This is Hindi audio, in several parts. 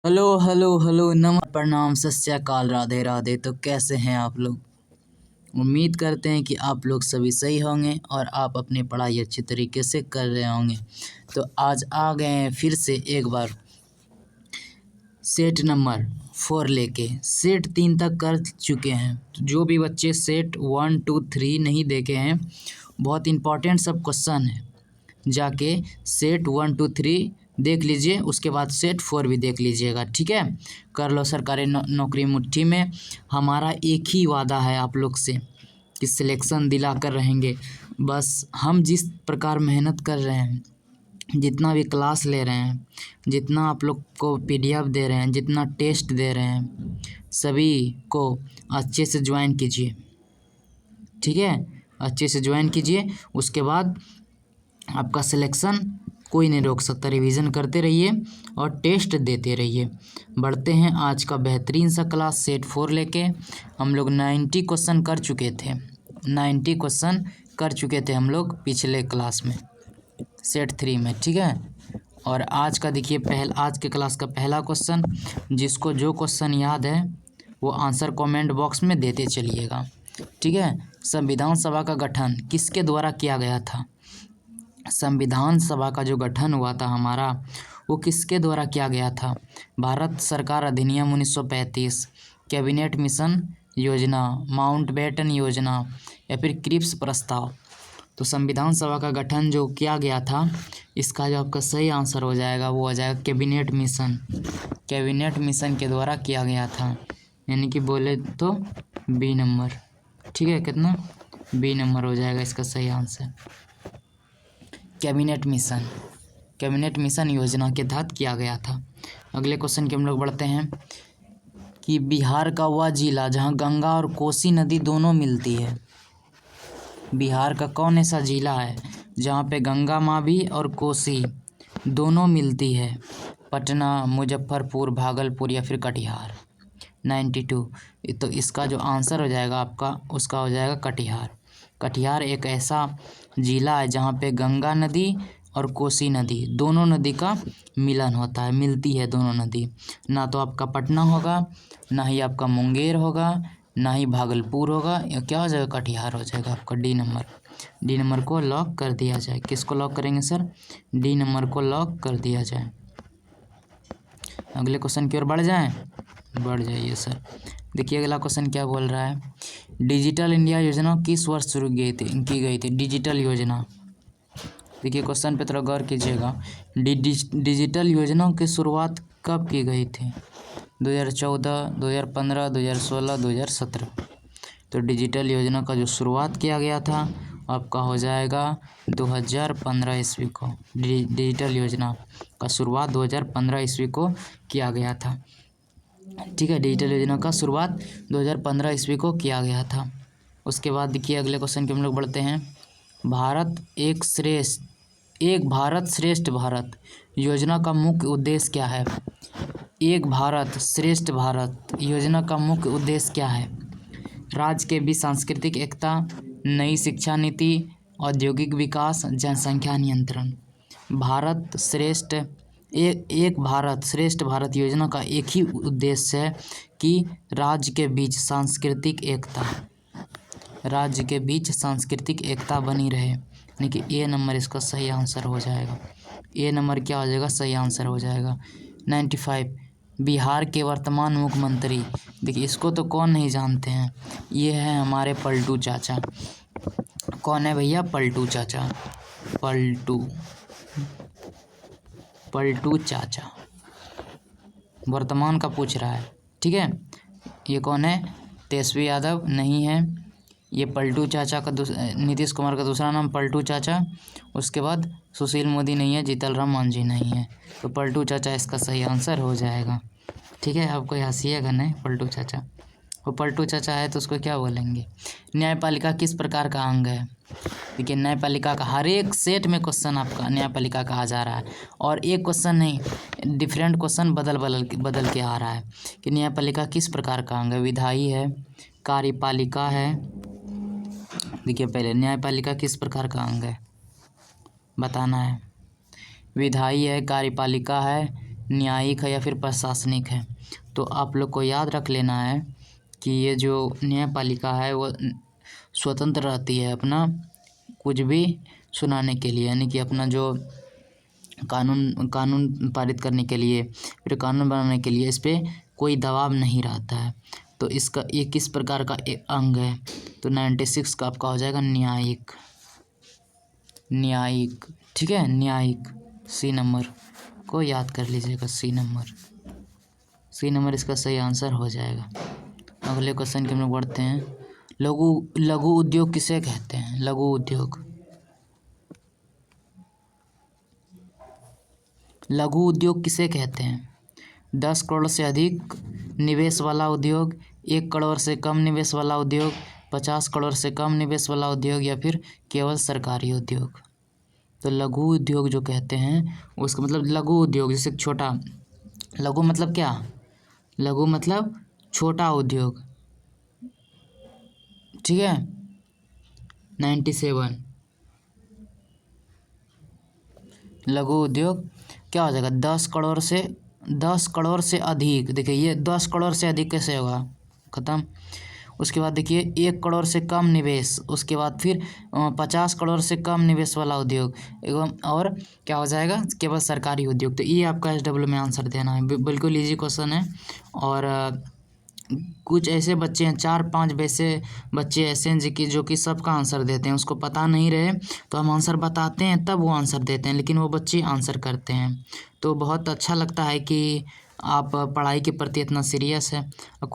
हेलो हेलो हेलो नमः प्रणाम सत श्री अकाल राधे राधे। तो कैसे हैं आप लोग। उम्मीद करते हैं कि आप लोग सभी सही होंगे और आप अपनी पढ़ाई अच्छी तरीके से कर रहे होंगे। तो आज आ गए हैं फिर से एक बार सेट नंबर 4 लेके। सेट 3 तक कर चुके हैं। जो भी बच्चे सेट 1 2 3 नहीं देखे हैं, बहुत इम्पोर्टेंट सब क्वेश्चन है, जाके सेट 1 2 3 देख लीजिए। उसके बाद सेट 4 भी देख लीजिएगा, ठीक है। कर लो सरकारी नौकरी मुट्ठी में। हमारा एक ही वादा है आप लोग से कि सिलेक्शन दिला कर रहेंगे। बस हम जिस प्रकार मेहनत कर रहे हैं, जितना भी क्लास ले रहे हैं, जितना आप लोग को पीडीएफ दे रहे हैं, जितना टेस्ट दे रहे हैं, सभी को अच्छे से ज्वाइन कीजिए, ठीक है। अच्छे से ज्वाइन कीजिए। उसके बाद आपका सिलेक्शन कोई नहीं रोक सकता। रिवीजन करते रहिए और टेस्ट देते रहिए। बढ़ते हैं आज का बेहतरीन सा क्लास सेट 4 लेके। हम लोग 90 क्वेश्चन कर चुके थे। 90 क्वेश्चन कर चुके थे हम लोग पिछले क्लास में, सेट 3 में, ठीक है। और आज का देखिए आज के क्लास का पहला क्वेश्चन। जिसको जो क्वेश्चन याद है वो आंसर कमेंट बॉक्स में देते चलिएगा, ठीक है। संविधान सभा का गठन किसके द्वारा किया गया था। संविधान सभा का जो गठन हुआ था हमारा, वो किसके द्वारा किया गया था। भारत सरकार अधिनियम 1935, कैबिनेट मिशन योजना, माउंटबेटन योजना या फिर क्रिप्स प्रस्ताव। तो संविधान सभा का गठन जो किया गया था, इसका जो आपका सही आंसर हो जाएगा वो हो जाएगा कैबिनेट मिशन। कैबिनेट मिशन के द्वारा किया गया था, यानी कि बोले तो बी नंबर, ठीक है। कितना बी नंबर हो जाएगा इसका सही आंसर। कैबिनेट मिशन योजना के तहत किया गया था। अगले क्वेश्चन की हम लोग बढ़ते हैं कि बिहार का वह जिला जहां गंगा और कोसी नदी दोनों मिलती है। बिहार का कौन ऐसा जिला है जहां पे गंगा माँ भी और कोसी दोनों मिलती है। पटना, मुजफ्फरपुर, भागलपुर या फिर कटिहार। 92। तो इसका जो आंसर हो जाएगा आपका, उसका हो जाएगा कटिहार। कटिहार एक ऐसा जिला है जहाँ पे गंगा नदी और कोसी नदी दोनों नदी का मिलन होता है, मिलती है दोनों नदी। ना तो आपका पटना होगा, ना ही आपका मुंगेर होगा, ना ही भागलपुर होगा। या क्या हो जाएगा, कटिहार हो जाएगा आपका डी नंबर। डी नंबर को लॉक कर दिया जाए। किसको लॉक करेंगे सर, डी नंबर को लॉक कर दिया जाए। अगले क्वेश्चन की ओर बढ़ जाएं, बढ़ जाइए सर। देखिए अगला क्वेश्चन क्या बोल रहा है। डिजिटल इंडिया योजना किस वर्ष शुरू की गई थी। डिजिटल योजना, देखिए क्वेश्चन पे थोड़ा गौर कीजिएगा। डिजिटल योजना की शुरुआत कब की गई थी। 2014, 2015, 2016, 2017। तो डिजिटल योजना का जो शुरुआत किया गया था आपका हो जाएगा 2015 ईस्वी को। डिजिटल योजना का शुरुआत 2015 ईस्वी को किया गया था, ठीक है। डिजिटल योजना का शुरुआत 2015 ईस्वी को किया गया था। उसके बाद देखिए अगले क्वेश्चन की हम लोग बढ़ते हैं। एक भारत श्रेष्ठ भारत योजना का मुख्य उद्देश्य क्या है। एक भारत श्रेष्ठ भारत योजना का मुख्य उद्देश्य क्या है। राज्य के बीच सांस्कृतिक एकता, नई शिक्षा नीति, औद्योगिक विकास, जनसंख्या नियंत्रण। एक भारत श्रेष्ठ भारत योजना का एक ही उद्देश्य है कि राज्य के बीच सांस्कृतिक एकता बनी रहे, यानी कि ए नंबर इसका सही आंसर हो जाएगा। ए नंबर क्या हो जाएगा, सही आंसर हो जाएगा। 95। बिहार के वर्तमान मुख्यमंत्री, देखिए इसको तो कौन नहीं जानते हैं, ये है हमारे पलटू चाचा। कौन है भैया, पलटू चाचा। पलटू चाचा वर्तमान का पूछ रहा है, ठीक है। ये कौन है, तेजस्वी यादव नहीं है। ये पलटू चाचा का नीतीश कुमार का दूसरा नाम पलटू चाचा। उसके बाद सुशील मोदी नहीं है, जीतन राम मांझी नहीं है। तो पलटू चाचा इसका सही आंसर हो जाएगा, ठीक है। आप कोई हंसीएगा नहीं, पलटू चाचा। वो पलटू चाचा है तो उसको क्या बोलेंगे। न्यायपालिका किस प्रकार का अंग है। देखिए न्यायपालिका का हर एक सेट में क्वेश्चन आपका न्यायपालिका का आ जा रहा है, और एक क्वेश्चन नहीं, डिफरेंट क्वेश्चन बदल के आ रहा है कि न्यायपालिका किस प्रकार का अंग है। विधायी है, कार्यपालिका है। देखिए पहले न्यायपालिका किस प्रकार का अंग है बताना है। विधायी है, कार्यपालिका है न्यायिक है या फिर प्रशासनिक है। तो आप लोग को याद रख लेना है कि ये जो न्यायपालिका है वो स्वतंत्र रहती है अपना कुछ भी सुनाने के लिए, यानी कि अपना जो कानून पारित करने के लिए, फिर कानून बनाने के लिए इस पर कोई दबाव नहीं रहता है। तो इसका ये किस प्रकार का एक अंग है? तो 96 का आपका हो जाएगा न्यायिक। न्यायिक, ठीक है, न्यायिक। सी नंबर को याद कर लीजिएगा, सी नंबर इसका सही आंसर हो जाएगा। अगले क्वेश्चन के हम लोग बढ़ते हैं। लघु उद्योग किसे कहते हैं? लघु उद्योग, लघु उद्योग किसे कहते हैं? 10 करोड़ से अधिक निवेश वाला उद्योग, 1 करोड़ से कम निवेश वाला उद्योग, 50 करोड़ से कम निवेश वाला उद्योग, या फिर केवल सरकारी उद्योग। तो लघु उद्योग जो कहते हैं उसका मतलब लघु उद्योग जैसे छोटा, लघु मतलब क्या? लघु मतलब छोटा उद्योग, ठीक है। 97 लघु उद्योग क्या हो जाएगा? 10 करोड़ से अधिक। देखिए ये 10 करोड़ से अधिक कैसे होगा? ख़त्म। उसके बाद देखिए 1 करोड़ से कम निवेश, उसके बाद फिर 50 करोड़ से कम निवेश वाला उद्योग एवं और क्या हो जाएगा? केवल सरकारी उद्योग। तो ये आपका SW में आंसर देना है। बिल्कुल ईजी क्वेश्चन है। और कुछ ऐसे बच्चे हैं, 4-5 वैसे बच्चे ऐसे हैं जो कि सबका आंसर देते हैं, उसको पता नहीं रहे तो हम आंसर बताते हैं तब वो आंसर देते हैं, लेकिन वो बच्चे आंसर करते हैं। तो बहुत अच्छा लगता है कि आप पढ़ाई के प्रति इतना सीरियस है। और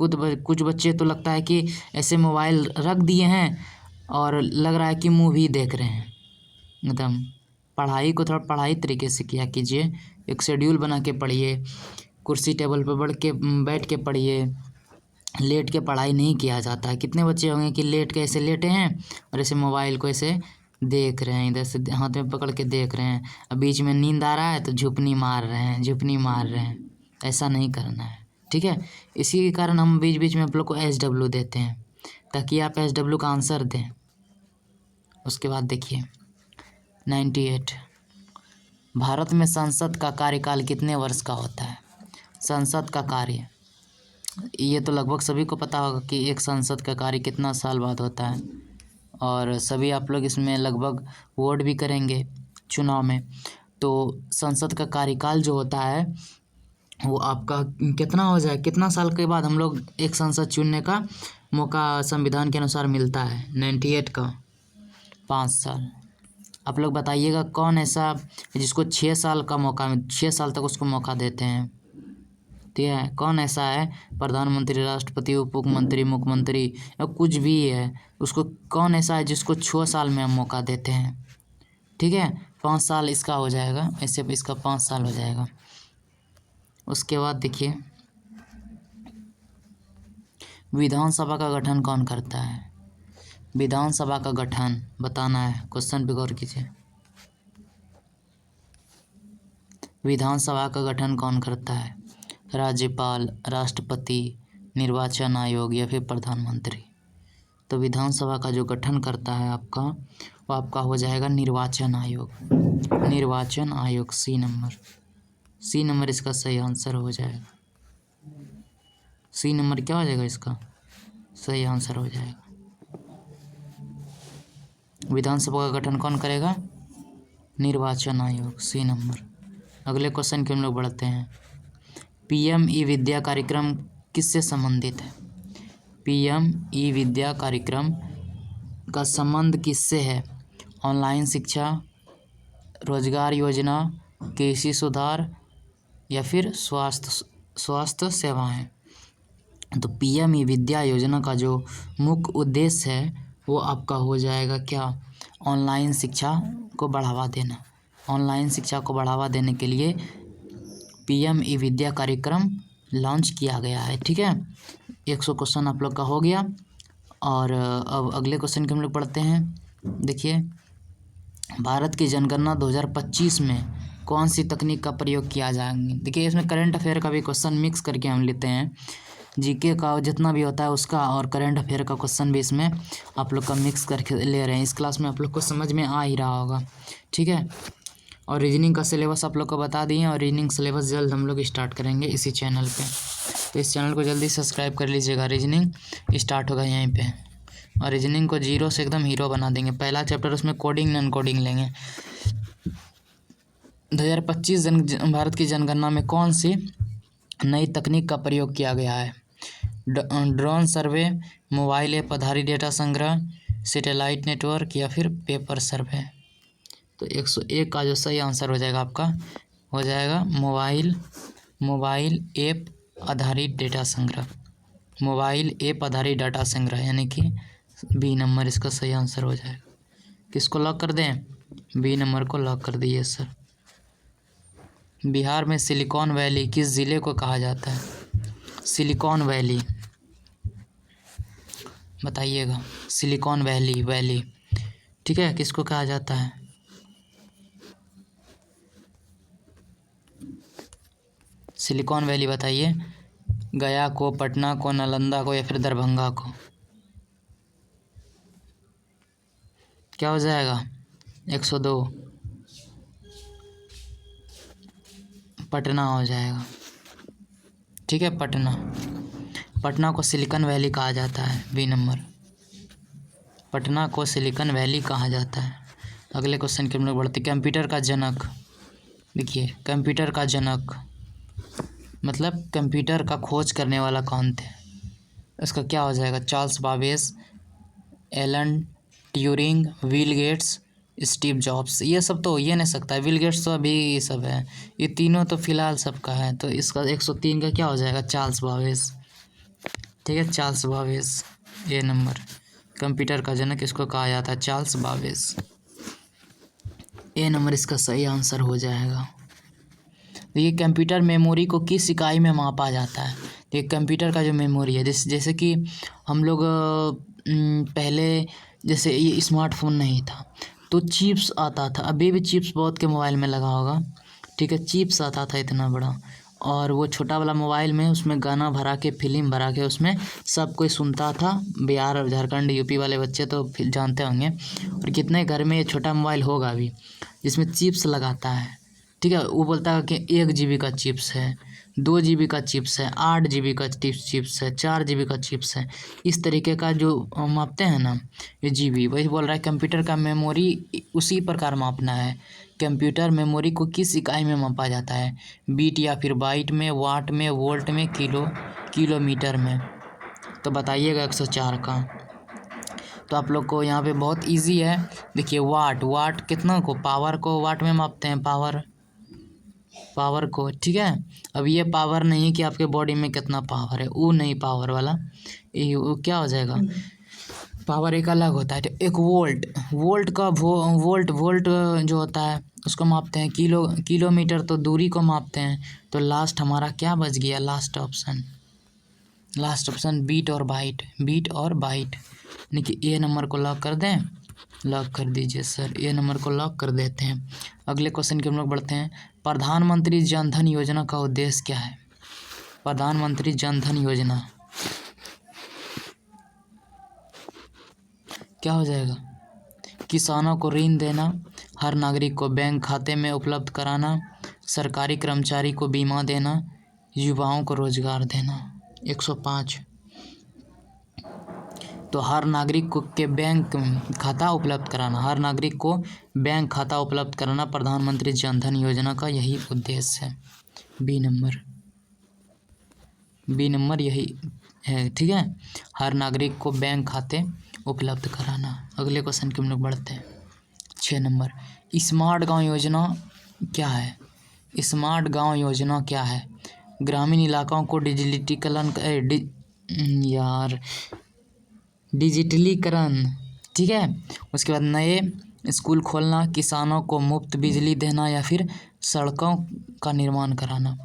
कुछ बच्चे तो लगता है कि ऐसे मोबाइल रख दिए हैं और लग रहा है कि मूवी देख रहे हैं। एकदम पढ़ाई को थोड़ा पढ़ाई तरीके से किया कीजिए, एक शेड्यूल बना के पढ़िए, कुर्सी टेबल पर बैठ के पढ़िए। लेट के पढ़ाई नहीं किया जाता है। कितने बच्चे होंगे कि लेट के ऐसे लेटे हैं और ऐसे मोबाइल को ऐसे देख रहे हैं, इधर से हाथ में पकड़ के देख रहे हैं, अब बीच में नींद आ रहा है तो झुपनी मार रहे हैं। ऐसा नहीं करना है, ठीक है। इसी के कारण हम बीच बीच में आप लोग को SW देते हैं ताकि आप SW का आंसर दें। उसके बाद देखिए 98 भारत में संसद का कार्यकाल कितने वर्ष का होता है? संसद का कार्य, ये तो लगभग सभी को पता होगा कि एक संसद का कार्य कितना साल बाद होता है, और सभी आप लोग इसमें लगभग वोट भी करेंगे चुनाव में। तो संसद का कार्यकाल जो होता है वो आपका कितना हो जाए, कितना साल के बाद हम लोग एक संसद चुनने का मौका संविधान के अनुसार मिलता है? 98 का 5 साल। आप लोग बताइएगा कौन ऐसा जिसको 6 साल का मौका, 6 साल तक उसको मौका देते हैं? ठीक है, कौन ऐसा है? प्रधानमंत्री, राष्ट्रपति, उप मुख्यमंत्री, मुख्यमंत्री या कुछ भी है, उसको कौन ऐसा है जिसको 6 साल में हम मौका देते हैं? ठीक है, 5 साल इसका हो जाएगा, ऐसे इसका 5 साल हो जाएगा। उसके बाद देखिए विधानसभा का गठन कौन करता है? विधानसभा का गठन बताना है, क्वेश्चन पे गौर कीजिए। विधानसभा का गठन कौन करता है? राज्यपाल, राष्ट्रपति, निर्वाचन आयोग या फिर प्रधानमंत्री? तो विधानसभा का जो गठन करता है आपका, वो आपका हो जाएगा निर्वाचन आयोग। निर्वाचन आयोग, सी नंबर इसका सही आंसर हो जाएगा। सी नंबर क्या हो जाएगा? इसका सही आंसर हो जाएगा। विधानसभा का गठन कौन करेगा? निर्वाचन आयोग, सी नंबर। अगले क्वेश्चन के हम लोग बढ़ते हैं। PM-E-विद्या कार्यक्रम किससे संबंधित है? PM-E-विद्या कार्यक्रम का संबंध किससे है? ऑनलाइन शिक्षा, रोजगार योजना, कृषि सुधार या फिर स्वास्थ्य सेवाएं? तो PM-E-विद्या योजना का जो मुख्य उद्देश्य है वो आपका हो जाएगा क्या? ऑनलाइन शिक्षा को बढ़ावा देना। ऑनलाइन शिक्षा को बढ़ावा देने के लिए PM-E-विद्या कार्यक्रम लॉन्च किया गया है, ठीक है। 100 क्वेश्चन आप लोग का हो गया। और अब अगले क्वेश्चन के हम लोग पढ़ते हैं। देखिए भारत की जनगणना 2025 में कौन सी तकनीक का प्रयोग किया जाएंगे? देखिए इसमें करंट अफेयर का भी क्वेश्चन मिक्स करके हम लेते हैं, GK का जितना भी होता है उसका और करंट अफेयर का क्वेश्चन भी इसमें आप लोग का मिक्स करके ले रहे हैं। इस क्लास में आप लोग को समझ में आ ही रहा होगा, ठीक है। और रीजनिंग का सिलेबस आप लोग को बता दिए, और रीजनिंग सिलेबस जल्द हम लोग स्टार्ट करेंगे इसी चैनल पे, तो इस चैनल को जल्दी सब्सक्राइब कर लीजिएगा। रीजनिंग स्टार्ट होगा यहीं पे, और रीजनिंग को जीरो से एकदम हीरो बना देंगे। पहला चैप्टर उसमें कोडिंग नॉन कोडिंग लेंगे। 2025 भारत की जनगणना में कौन सी नई तकनीक का प्रयोग किया गया है? ड्रोन सर्वे, मोबाइल ऐप आधारित डेटा संग्रह, सैटेलाइट नेटवर्क या फिर पेपर सर्वे। तो 101 का जो सही आंसर हो जाएगा आपका, हो जाएगा मोबाइल ऐप आधारित डेटा संग्रह, मोबाइल ऐप आधारित डाटा संग्रह, यानी कि बी नंबर इसका सही आंसर हो जाएगा। किसको लॉक कर दें? बी नंबर को लॉक कर दिए सर। बिहार में सिलिकॉन वैली किस ज़िले को कहा जाता है? सिलिकॉन वैली बताइएगा। सिलिकॉन वैली ठीक है, किसको कहा जाता है? सिलिकॉन वैली बताइए। गया को, पटना को, नालंदा को या फिर दरभंगा को? क्या हो जाएगा? 102 पटना हो जाएगा। ठीक है, पटना को सिलिकॉन वैली कहा जाता है। बी नंबर, पटना को सिलिकॉन वैली कहा जाता है। अगले क्वेश्चन की हम लोग बढ़ते। कंप्यूटर का जनक, देखिए कंप्यूटर का जनक मतलब कंप्यूटर का खोज करने वाला कौन थे? इसका क्या हो जाएगा? Charles Babbage, Alan Turing, Bill Gates, Steve jobs. ये सब तो ये नहीं सकता है, बिल गेट्स तो अभी ये सब है, ये तीनों तो फिलहाल सबका है। तो इसका 103 का क्या हो जाएगा? Charles Babbage. ठीक है, चार्ल्स बाबेज ये नंबर। कंप्यूटर का जनक इसको कहा जाता है चार्ल्स बाबेज। ए नंबर इसका सही आंसर हो जाएगा। देखिए कंप्यूटर मेमोरी को किस इकाई में मापा जाता है? देखिए कंप्यूटर का जो मेमोरी है, जैसे कि हम लोग पहले जैसे ये स्मार्टफोन नहीं था तो चिप्स आता था, अभी भी चिप्स बहुत के मोबाइल में लगा होगा। ठीक है, चिप्स आता था इतना बड़ा, और वो छोटा वाला मोबाइल में उसमें गाना भरा के, फिल्म भरा के उसमें सब कोई सुनता था। बिहार, झारखंड, यूपी वाले बच्चे तो जानते होंगे। और कितने घर में ये छोटा मोबाइल होगा अभी जिसमें चिप्स लगाता है। ठीक है, वो बोलता है कि 1 GB का चिप्स है, 2 GB का चिप्स है, 8 GB का चिप्स है, 4 GB का चिप्स है। इस तरीके का जो मापते हैं ना ये GB, वही बोल रहा है कंप्यूटर का मेमोरी उसी प्रकार मापना है। कंप्यूटर मेमोरी को किस इकाई में मापा जाता है? बीट या फिर बाइट में, वाट में, वोल्ट में, किलोमीटर में? तो बताइएगा 104 का। तो आप लोग को यहाँ पे बहुत इजी है। देखिए वाट कितना को, पावर को वाट में मापते हैं, पावर को। ठीक है, अब ये पावर नहीं कि आपके बॉडी में कितना पावर है, वो नहीं पावर वाला, ये वो क्या हो जाएगा? पावर एक अलग होता है। तो एक वोल्ट का वोल्ट जो होता है उसको मापते हैं। किलोमीटर तो दूरी को मापते हैं। तो लास्ट हमारा क्या बच गया? लास्ट ऑप्शन बीट और बाइट, यानी कि ए नंबर को लॉक कर दें। लॉक कर दीजिए सर, ए नंबर को लॉक कर देते हैं। अगले क्वेश्चन की हम लोग बढ़ते हैं। प्रधानमंत्री जन धन योजना का उद्देश्य क्या है? प्रधानमंत्री जन धन योजना क्या हो जाएगा? किसानों को ऋण देना, हर नागरिक को बैंक खाते में उपलब्ध कराना, सरकारी कर्मचारी को बीमा देना, युवाओं को रोजगार देना। 105। तो हर नागरिक को के बैंक खाता उपलब्ध कराना, हर नागरिक को बैंक खाता उपलब्ध कराना प्रधानमंत्री जन धन योजना का यही उद्देश्य है। बी नंबर यही है। ठीक है, हर नागरिक को बैंक खाते उपलब्ध कराना। अगले क्वेश्चन के हम लोग बढ़ते हैं। 6 नंबर, स्मार्ट गांव योजना क्या है? स्मार्ट गांव योजना क्या है? ग्रामीण इलाकों को डिजिटलीकरण। ठीक है, उसके बाद नए स्कूल खोलना, किसानों को मुफ्त बिजली देना या फिर सड़कों का निर्माण कराना।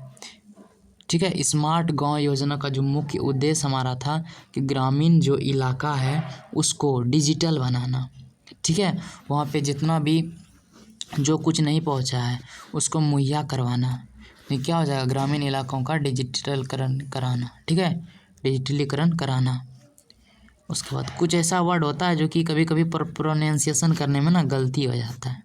ठीक है, स्मार्ट गांव योजना का जो मुख्य उद्देश्य हमारा था कि ग्रामीण जो इलाका है उसको डिजिटल बनाना। ठीक है, वहाँ पे जितना भी जो कुछ नहीं पहुँचा है उसको मुहैया करवाना। ये क्या हो जाएगा? ग्रामीण इलाकों का डिजिटलीकरण कराना। ठीक है, डिजिटलीकरण कराना। उसके बाद कुछ ऐसा वर्ड होता है जो कि कभी कभी प्रोनाउंसिएशन करने में ना गलती हो जाता है,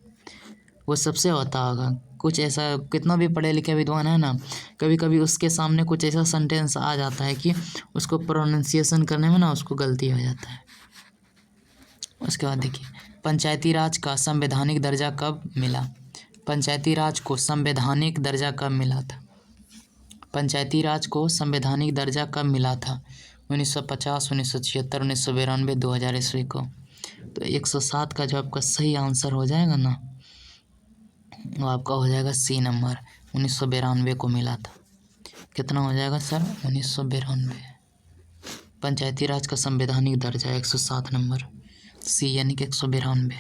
वो सबसे होता होगा कुछ ऐसा। कितना भी पढ़े लिखे विद्वान है ना, कभी कभी उसके सामने कुछ ऐसा सेंटेंस आ जाता है कि उसको प्रोनाउंसिएशन करने में ना उसको गलती हो जाता है। उसके बाद देखिए, पंचायती राज का संवैधानिक दर्जा कब मिला? पंचायती राज को संवैधानिक दर्जा कब मिला था? पंचायती राज को संवैधानिक दर्जा कब मिला था? 1950, 1976, 1992, 2000 ईस्वी को। तो 107 का जो आपका सही आंसर हो जाएगा ना, वो आपका हो जाएगा सी नंबर। 1992 को मिला था। कितना हो जाएगा सर? 1992। पंचायती राज का संवैधानिक दर्जा 107 नंबर, सी यानी कि 192।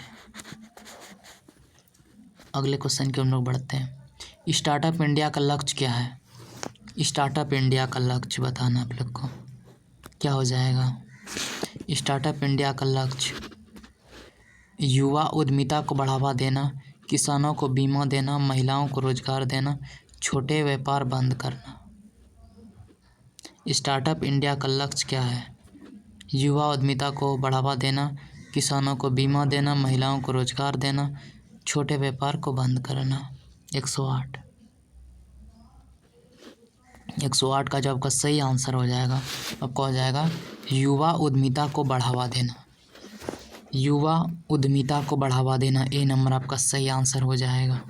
अगले क्वेश्चन की हम लोग बढ़ते हैं। स्टार्टअप इंडिया का लक्ष्य क्या है? स्टार्टअप इंडिया का लक्ष्य बताना आप लोग को क्या हो जाएगा? स्टार्टअप इंडिया का लक्ष्य युवा उद्यमिता को बढ़ावा देना, किसानों को बीमा देना, महिलाओं को रोजगार देना, छोटे व्यापार बंद करना। स्टार्टअप इंडिया का लक्ष्य क्या है? युवा उद्यमिता को बढ़ावा देना, किसानों को बीमा देना, महिलाओं को रोजगार देना, छोटे व्यापार को बंद करना। 108 का जो आपका सही आंसर हो जाएगा, आपका हो जाएगा युवा उद्यमिता को बढ़ावा देना। युवा उद्यमिता को बढ़ावा देना, ए नंबर आपका सही आंसर हो जाएगा।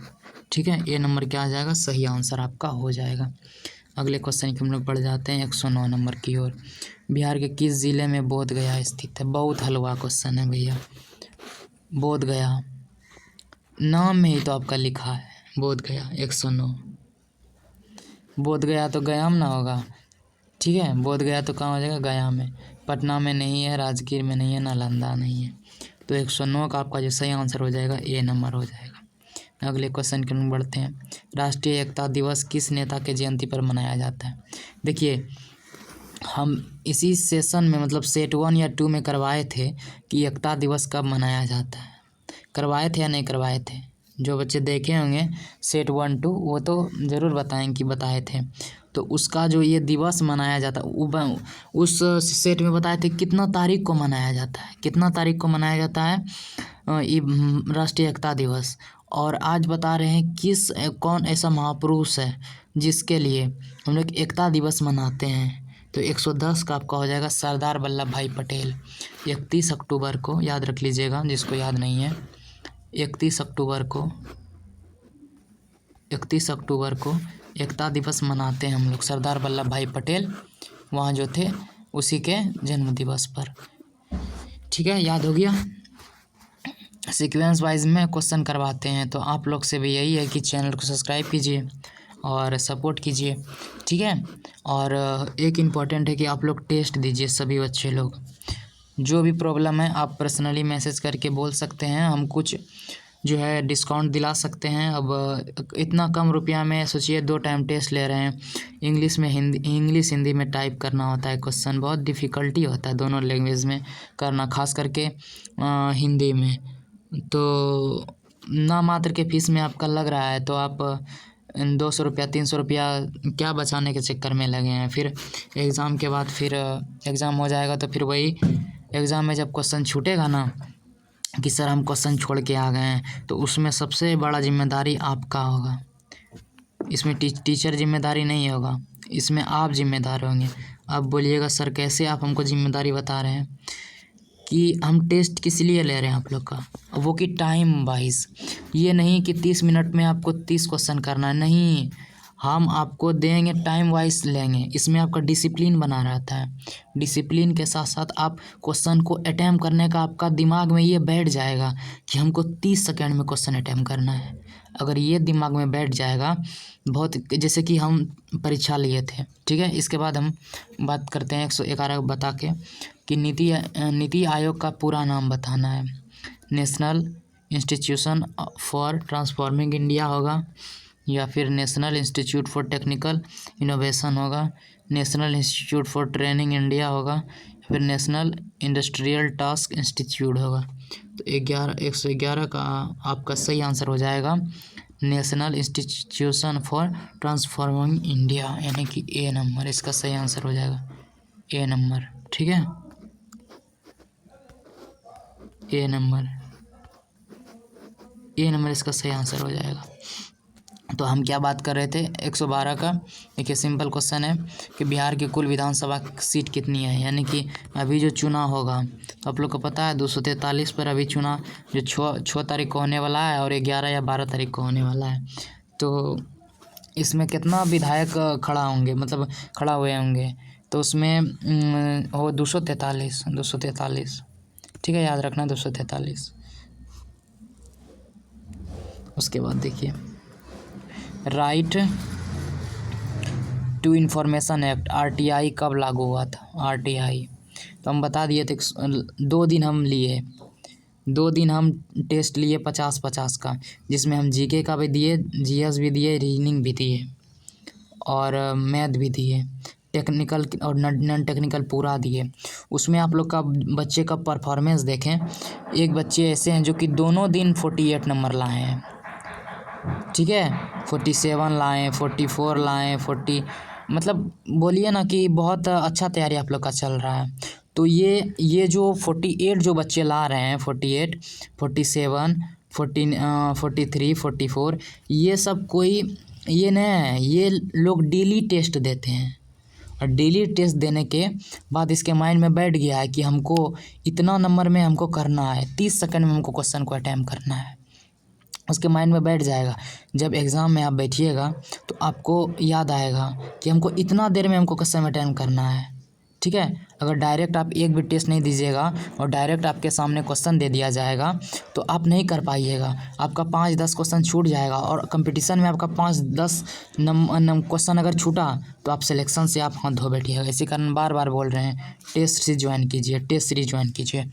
ठीक है, ए नंबर क्या आ जाएगा? सही आंसर आपका हो जाएगा। अगले क्वेश्चन की हम लोग बढ़ जाते हैं 109 नंबर की ओर। बिहार के किस ज़िले में बोधगया स्थित है? बहुत हलवा क्वेश्चन है भैया। बोधगया नाम में ही तो आपका लिखा है बोधगया। 109 बोधगया तो गया में ना होगा। ठीक है, बोधगया तो कहाँ हो जाएगा? गया में। पटना में नहीं है, राजगीर में नहीं है, नालंदा नहीं है। तो 109 का आपका जो सही आंसर हो जाएगा ए नंबर हो जाएगा। अगले क्वेश्चन की ओर बढ़ते हैं। राष्ट्रीय एकता दिवस किस नेता के जयंती पर मनाया जाता है? देखिए, हम इसी सेशन में मतलब सेट 1 या 2 में करवाए थे कि एकता दिवस कब मनाया जाता है। करवाए थे या नहीं करवाए थे? जो बच्चे देखे होंगे सेट 1, 2 वो तो ज़रूर बताएं कि बताए थे। तो उसका जो ये दिवस मनाया जाता है उस सेट में बताए थे कितना तारीख को मनाया जाता है, कितना तारीख को मनाया जाता है ये राष्ट्रीय एकता दिवस। और आज बता रहे हैं कौन ऐसा महापुरुष है जिसके लिए हम लोग एकता दिवस मनाते हैं। तो 110 का आपका हो जाएगा सरदार वल्लभ भाई पटेल। 31 अक्टूबर को याद रख लीजिएगा जिसको याद नहीं है। 31 अक्टूबर को एकता दिवस मनाते हैं हम लोग। सरदार वल्लभ भाई पटेल वहाँ जो थे उसी के जन्म दिवस पर। ठीक है, याद हो गया। सीक्वेंस वाइज में क्वेश्चन करवाते हैं, तो आप लोग से भी यही है कि चैनल को सब्सक्राइब कीजिए और सपोर्ट कीजिए। ठीक है, और एक इम्पॉर्टेंट है कि आप लोग टेस्ट दीजिए सभी बच्चे लोग। जो भी प्रॉब्लम है आप पर्सनली मैसेज करके बोल सकते हैं, हम कुछ जो है डिस्काउंट दिला सकते हैं। अब इतना कम रुपया में सोचिए 2 टाइम टेस्ट ले रहे हैं। इंग्लिश हिंदी में टाइप करना होता है क्वेश्चन, बहुत डिफ़िकल्टी होता है दोनों लैंग्वेज में करना, खास करके हिंदी में। तो ना मात्र के फीस में आपका लग रहा है तो आप 200 रुपया 300 रुपया क्या बचाने के चक्कर में लगे हैं। फिर एग्ज़ाम के बाद फिर एग्ज़ाम हो जाएगा तो फिर वही एग्ज़ाम में जब क्वेश्चन छूटेगा ना कि सर हम क्वेश्चन छोड़ के आ गए हैं, तो उसमें सबसे बड़ा जिम्मेदारी आपका होगा। इसमें टीचर जिम्मेदारी नहीं होगा, इसमें आप जिम्मेदार होंगे। अब बोलिएगा सर कैसे आप हमको जिम्मेदारी बता रहे हैं? कि हम टेस्ट किस लिए ले रहे हैं आप लोग का, वो कि टाइम वाइज। ये नहीं कि 30 मिनट में आपको 30 क्वेश्चन करना है, नहीं, हम आपको देंगे टाइम वाइज लेंगे। इसमें आपका डिसिप्लिन बना रहता है। डिसिप्लिन के साथ साथ आप क्वेश्चन को अटैम्प्ट करने का आपका दिमाग में ये बैठ जाएगा कि हमको 30 सेकेंड में क्वेश्चन अटैम्प्ट करना है। अगर ये दिमाग में बैठ जाएगा, बहुत जैसे कि हम परीक्षा लिए थे। ठीक है, इसके बाद हम बात करते हैं 111 बता के कि नीति आयोग का पूरा नाम बताना है। National institution for transforming India होगा, या फिर national institute for technical innovation होगा, national institute for training India होगा, फिर नेशनल इंडस्ट्रियल टास्क इंस्टीट्यूट होगा। तो 111 का आपका सही आंसर हो जाएगा national institution for transforming India, यानी कि ए नंबर इसका सही आंसर हो जाएगा, ए नंबर। ठीक है, ए नंबर। ए नंबर इसका सही आंसर हो जाएगा। तो हम क्या बात कर रहे थे 112 का। देखिए सिंपल क्वेश्चन है कि बिहार की कुल विधानसभा सीट कितनी है, यानी कि अभी जो चुनाव होगा तो आप लोग को पता है 243 पर अभी चुनाव जो 6 तारीख को होने वाला है और 11 या 12 तारीख को होने वाला है। तो इसमें कितना विधायक खड़ा होंगे, मतलब खड़ा हुए होंगे, तो उसमें वो 243 ठीक है, याद रखना 243। उसके बाद देखिए right to information act RTI कब लागू हुआ था। RTI तो हम बता दिए थे, 2 दिन हम लिए, 2 दिन हम टेस्ट लिए 50-50 का, जिसमें हम जीके का भी दिए, GS भी दिए, रीजनिंग भी दिए और मैथ भी दिए, टेक्निकल और नॉन टेक्निकल पूरा दिए। उसमें आप लोग का बच्चे का परफॉर्मेंस देखें, एक बच्चे ऐसे हैं जो कि दोनों दिन 48 नंबर लाए हैं, ठीक है, 47 लाएँ, 44 लाएँ, 40, मतलब बोलिए ना कि बहुत अच्छा तैयारी आप लोग का चल रहा है। तो ये जो 48 जो बच्चे ला रहे हैं, 48, 47, 43, 44, ये सब कोई ये नहीं है, ये लोग डेली टेस्ट देते हैं और डेली टेस्ट देने के बाद इसके माइंड में बैठ गया है कि हमको इतना नंबर में हमको करना है, 30 सेकंड में हमको क्वेश्चन को अटैम्प्ट करना है। उसके माइंड में बैठ जाएगा। जब एग्ज़ाम में आप बैठिएगा तो आपको याद आएगा कि हमको इतना देर में हमको क्वेश्चन अटेम्प्ट करना है, ठीक है। अगर डायरेक्ट आप एक भी टेस्ट नहीं दीजिएगा और डायरेक्ट आपके सामने क्वेश्चन दे दिया जाएगा तो आप नहीं कर पाइएगा, आपका 5-10 क्वेश्चन छूट जाएगा और कंपटीशन में आपका 5-10 क्वेश्चन अगर छूटा तो आप सिलेक्शन से आप हाथ धो बैठिएगा। इसी कारण बार बार बोल रहे हैं टेस्ट सीरीज ज्वाइन कीजिए, टेस्ट सीरीज ज्वाइन कीजिए।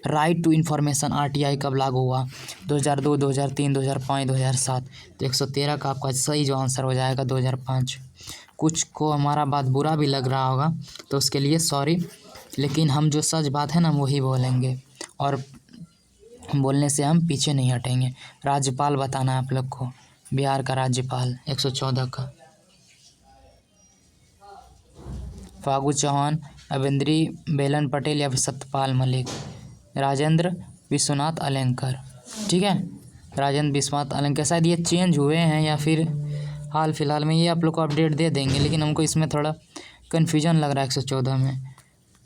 राइट टू इन्फॉर्मेशन RTI कब लागू हुआ, 2002, 2003, 2005, 2007। तो 113 का आपका सही जो आंसर हो जाएगा 2005। कुछ को हमारा बात बुरा भी लग रहा होगा तो उसके लिए सॉरी, लेकिन हम जो सच बात है ना वही बोलेंगे और बोलने से हम पीछे नहीं हटेंगे। राज्यपाल बताना है आप लोग को, बिहार का राज्यपाल 114 का फागू चौहान, अवेंद्री बेलन पटेल या फिर सत्यपाल मलिक, राजेंद्र विश्वनाथ अलेंकर, ठीक है, राजेंद्र विश्वनाथ अलेंकर। शायद ये चेंज हुए हैं या फिर हाल फिलहाल में, ये आप लोग को अपडेट दे देंगे, लेकिन हमको इसमें थोड़ा कन्फ्यूजन लग रहा है। 114 में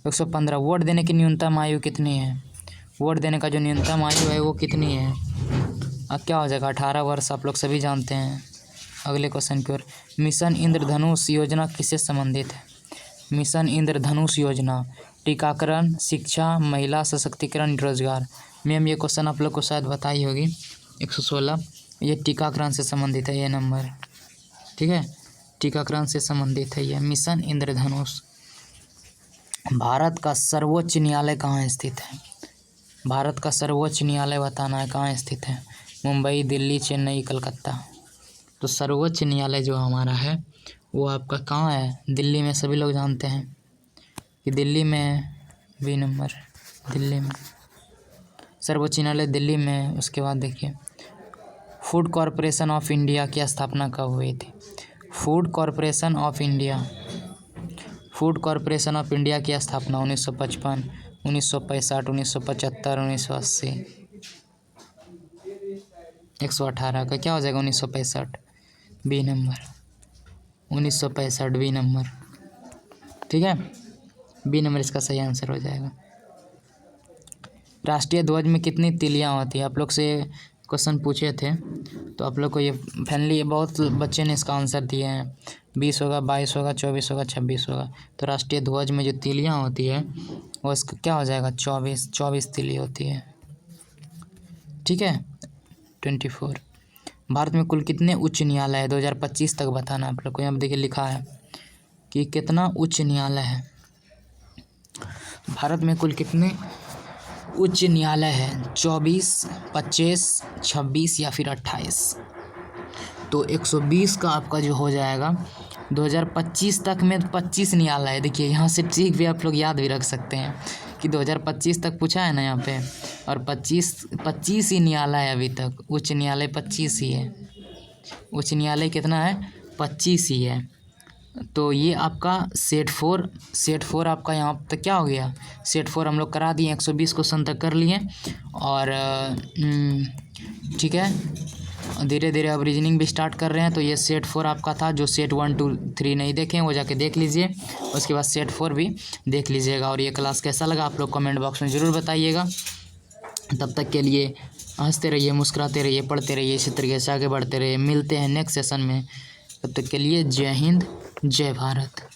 115 वोट देने की न्यूनतम आयु कितनी है, वोट देने का जो न्यूनतम आयु है वो कितनी है, अब क्या हो जाएगा 18 वर्ष, आप लोग सभी जानते हैं। अगले क्वेश्चन की ओर, मिशन इंद्रधनुष योजना किससे संबंधित है। मिशन इंद्रधनुष योजना टीकाकरण, शिक्षा, महिला सशक्तिकरण, रोजगार। मैम ये क्वेश्चन आप लोग को शायद बताई होगी 116, ये टीकाकरण से संबंधित है ये नंबर, ठीक है, टीकाकरण से संबंधित है यह मिशन इंद्रधनुष। भारत का सर्वोच्च न्यायालय कहाँ स्थित है, भारत का सर्वोच्च न्यायालय बताना है कहाँ स्थित है। मुंबई, दिल्ली, चेन्नई, कलकत्ता। तो सर्वोच्च न्यायालय जो हमारा है वो आपका कहाँ है, दिल्ली में। सभी लोग जानते हैं कि दिल्ली में बी नंबर, दिल्ली में सर्वोच्च न्यायालय दिल्ली में। उसके बाद देखिए फूड कॉरपोरेशन ऑफ इंडिया की स्थापना कब हुई थी। Food corporation of India, food corporation of India की स्थापना 1955, 1965, 1975, 1980। 118 का क्या हो जाएगा 1965, बी नंबर, 1965 बी नंबर, ठीक है, बी नंबर इसका सही आंसर हो जाएगा। राष्ट्रीय ध्वज में कितनी तिलियाँ होती है, आप लोग से क्वेश्चन पूछे थे तो आप लोग को ये फाइनली बहुत बच्चे ने इसका आंसर दिए हैं। 20 होगा, 22 होगा, 24 होगा, 26 होगा। तो राष्ट्रीय ध्वज में जो तिलियाँ होती है वो इसका क्या हो जाएगा 24 तिली होती है, ठीक है, 24। भारत में कुल कितने उच्च न्यायालय है 2025 तक बताना आप लोग को। यहाँ देखिए लिखा है कि कितना उच्च न्यायालय है, भारत में कुल कितने उच्च न्यायालय है, 24, 25, 26 या फिर 28। तो 120 का आपका जो हो जाएगा 2025 तक में 25 न्यायालय है। देखिए यहाँ से ट्रिक भी आप लोग याद भी रख सकते हैं कि 2025 तक पूछा है ना यहाँ पे, और 25 ही न्यायालय है अभी तक, उच्च न्यायालय 25 ही है। उच्च न्यायालय कितना है 25 ही है। तो ये आपका सेट फोर आपका यहाँ तक क्या हो गया, सेट फोर हम लोग करा दिए, 120 क्वेश्चन तक कर लिए। और ठीक है, धीरे धीरे अब रीजनिंग भी स्टार्ट कर रहे हैं। तो ये सेट फोर आपका था, जो सेट 1 2 3 नहीं देखें वो जाके देख लीजिए, उसके बाद सेट फोर भी देख लीजिएगा। और ये क्लास कैसा लगा आप लोग कमेंट बॉक्स में ज़रूर बताइएगा। तब तक के लिए हंसते रहिए, मुस्कुराते रहिए, पढ़ते रहिए, इसी तरीके से आगे बढ़ते रहिए। मिलते हैं नेक्स्ट सेशन में, तब तक के लिए जय हिंद, जय भारत।